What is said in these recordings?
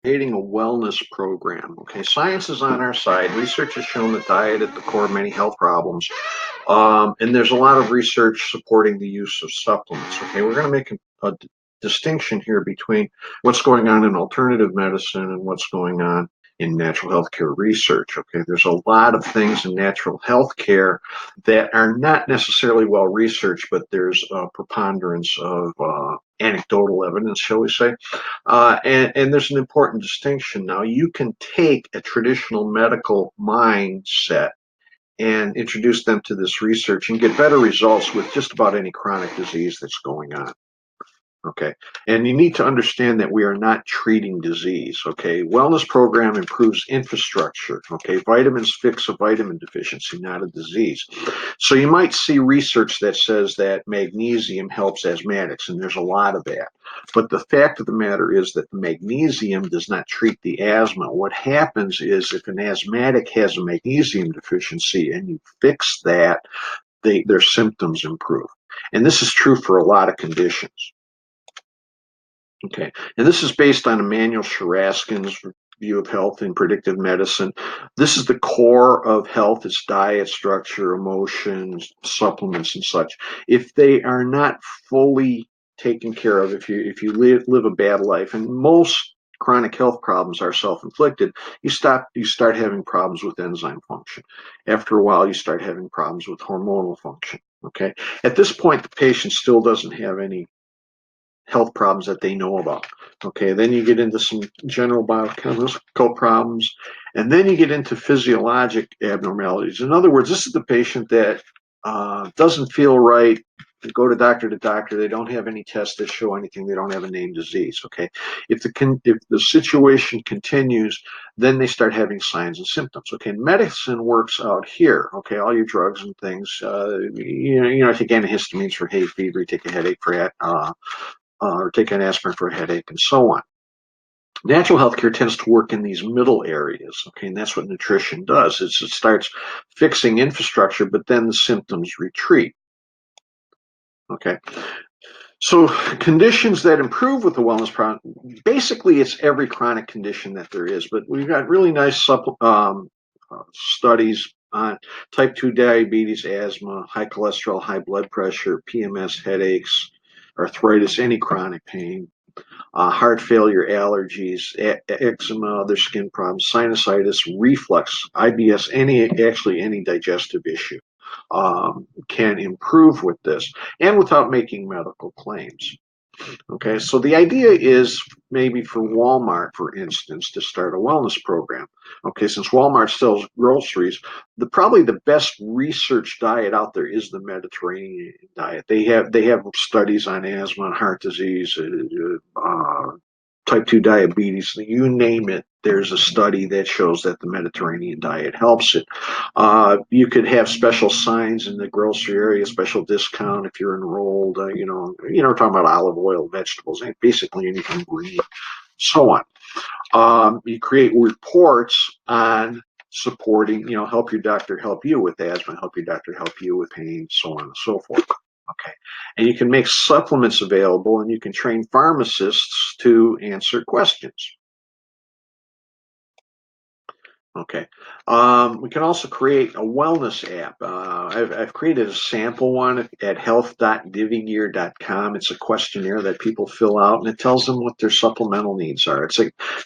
Creating a wellness program. Okay, science is on our side. Research has shown that diet at the core of many health problems. And there's a lot of research supporting the use of supplements. Okay, we're going to make a distinction here between what's going on in alternative medicine and what's going on in natural healthcare research. Okay, there's a lot of things in natural healthcare that are not necessarily well researched, but there's a preponderance of anecdotal evidence, shall we say. And there's an important distinction now. You can take a traditional medical mindset and introduce them to this research and get better results with just about any chronic disease that's going on. Okay. And you need to understand that we are not treating disease. Okay. Wellness program improves infrastructure. Okay. Vitamins fix a vitamin deficiency, not a disease. So you might see research that says that magnesium helps asthmatics, and there's a lot of that. But the fact of the matter is that the magnesium does not treat the asthma. What happens is if an asthmatic has a magnesium deficiency and you fix that, their symptoms improve. And this is true for a lot of conditions. Okay, and this is based on Emmanuel Sharaskine's view of health in predictive medicine. This is the core of health: it's diet, structure, emotions, supplements, and such. If they are not fully taken care of, if you live a bad life, and most chronic health problems are self-inflicted, you start having problems with enzyme function. After a while, you start having problems with hormonal function. Okay, at this point, the patient still doesn't have any health problems that they know about. Okay, then you get into some general biochemical problems, and then you get into physiologic abnormalities. In other words, this is the patient that doesn't feel right. They go to doctor. They don't have any tests that show anything. They don't have a named disease. Okay, if the situation continues, then they start having signs and symptoms. Okay, medicine works out here. Okay, all your drugs and things. I take antihistamines for hay fever. You take a headache for or take an aspirin for a headache, and so on. Natural healthcare tends to work in these middle areas, okay, and that's what nutrition does. It starts fixing infrastructure, but then the symptoms retreat, okay. So conditions that improve with the wellness program, basically it's every chronic condition that there is, but we've got really nice studies on type 2 diabetes, asthma, high cholesterol, high blood pressure, PMS, headaches, arthritis, any chronic pain, heart failure, allergies, eczema, other skin problems, sinusitis, reflux, IBS, any digestive issue can improve with this and without making medical claims. Okay, so the idea is maybe for Walmart, for instance, to start a wellness program. Okay, since Walmart sells groceries, probably the best research diet out there is the Mediterranean diet. They have studies on asthma and heart disease, type 2 diabetes, you name it. There's a study that shows that the Mediterranean diet helps it. You could have special signs in the grocery area, special discount if you're enrolled. We're talking about olive oil, vegetables, basically anything green, so on. You create reports on supporting, help your doctor help you with asthma, help your doctor help you with pain, so on and so forth. Okay. And you can make supplements available, and you can train pharmacists to answer questions. Okay. We can also create a wellness app. I've created a sample one at health.divigear.com. It's a questionnaire that people fill out, and it tells them what their supplemental needs are.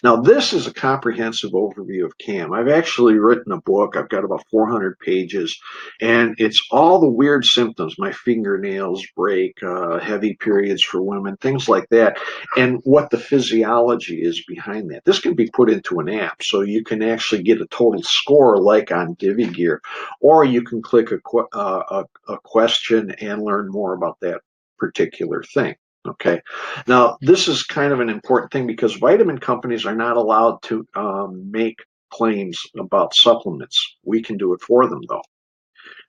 Now this is a comprehensive overview of CAM. I've actually written a book. I've got about 400 pages, and it's all the weird symptoms. My fingernails break, heavy periods for women, things like that, and what the physiology is behind that. This can be put into an app, so you can actually get a total score like on DiviGear, or you can click a question and learn more about that particular thing. Okay. Now, this is kind of an important thing because vitamin companies are not allowed to make claims about supplements. We can do it for them, though.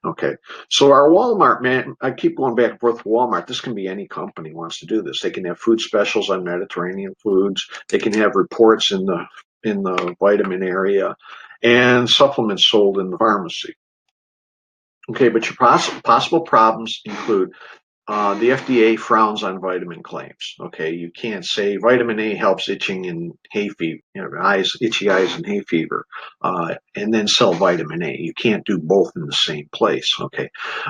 Okay, so our Walmart, man, I keep going back and forth with Walmart. This can be any company wants to do this. They can have food specials on Mediterranean foods. They can have reports in the vitamin area, and supplements sold in the pharmacy. Okay, but your possible problems include the FDA frowns on vitamin claims. Okay, you can't say vitamin A helps itching and hay fever, itchy eyes and hay fever, and then sell vitamin A. You can't do both in the same place. Okay,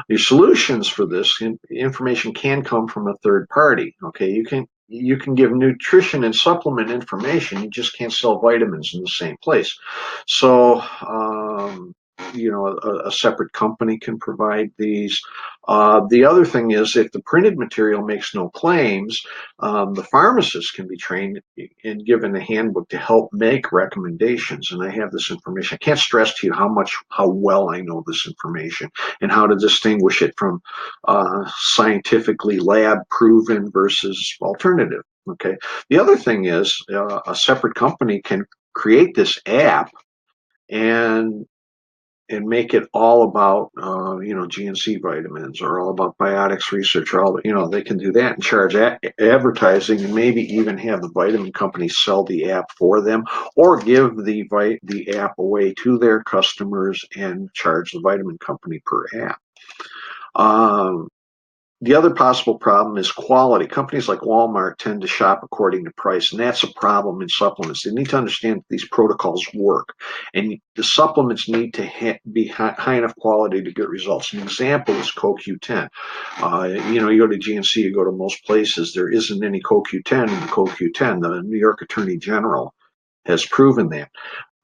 your solutions for this information can come from a third party. Okay, you can give nutrition and supplement information. You just can't sell vitamins in the same place. So, a separate company can provide these. The other thing is, if the printed material makes no claims, the pharmacist can be trained and given a handbook to help make recommendations. And I have this information. I can't stress to you how well I know this information and how to distinguish it from scientifically lab proven versus alternative. Okay. The other thing is, a separate company can create this app and make it all about GNC vitamins or all about biotics research or all they can do that and charge advertising and maybe even have the vitamin companies sell the app for them or give the app away to their customers and charge the vitamin company per app. The other possible problem is quality. Companies like Walmart tend to shop according to price, and that's a problem in supplements. They need to understand that these protocols work, and the supplements need to be high enough quality to get results. An example is CoQ10. You go to GNC, you go to most places, there isn't any CoQ10 in the CoQ10. The New York Attorney General has proven that.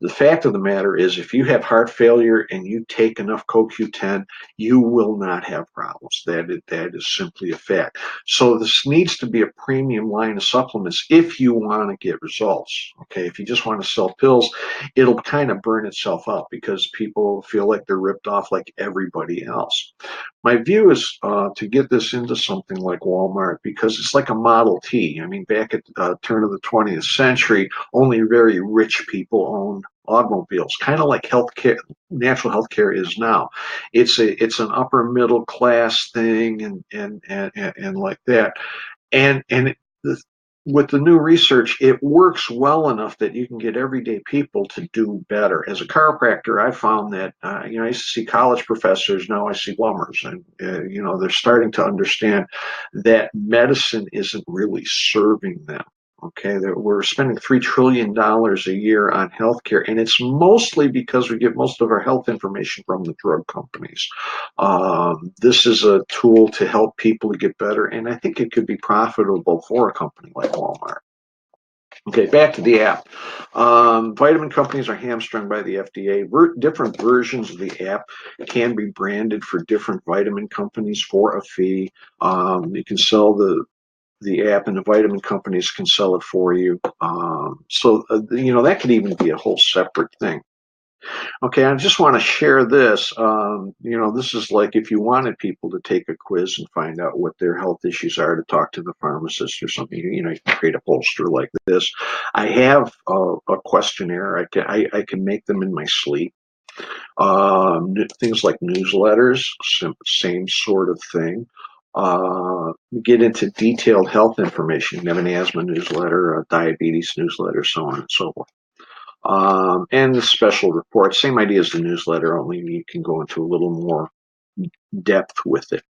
The fact of the matter is, if you have heart failure and you take enough CoQ10, you will not have problems. That is simply a fact. So this needs to be a premium line of supplements if you want to get results. Okay, if you just want to sell pills, it'll kind of burn itself out because people feel like they're ripped off like everybody else. My view is to get this into something like Walmart because it's like a Model T. I mean, back at the turn of the 20th century, only very rich people owned automobiles, kind of like healthcare, natural healthcare is now. It's an upper middle class thing, and like that, and with the new research, it works well enough that you can get everyday people to do better. As a chiropractor, I found that I used to see college professors, now I see plumbers, and they're starting to understand that medicine isn't really serving them. Okay, we're spending $3 trillion a year on healthcare, and it's mostly because we get most of our health information from the drug companies. This is a tool to help people to get better, and I think it could be profitable for a company like Walmart. Okay, back to the app. Vitamin companies are hamstrung by the FDA. Different versions of the app can be branded for different vitamin companies for a fee. You can sell the app, and the vitamin companies can sell it for you. That could even be a whole separate thing. Okay, I just want to share this. This is like if you wanted people to take a quiz and find out what their health issues are to talk to the pharmacist or something. You can create a poster like this. I have a questionnaire. I can make them in my sleep. Things like newsletters, same sort of thing. Get into detailed health information. You have an asthma newsletter, a diabetes newsletter, so on and so forth. And the special reports, same idea as the newsletter, only you can go into a little more depth with it.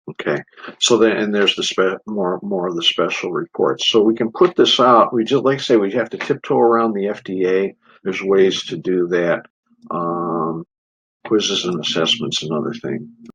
Okay, so there's the more of the special reports. So we can put this out. We just, like I say, we have to tiptoe around the FDA. There's ways to do that. Quizzes and assessments, another thing.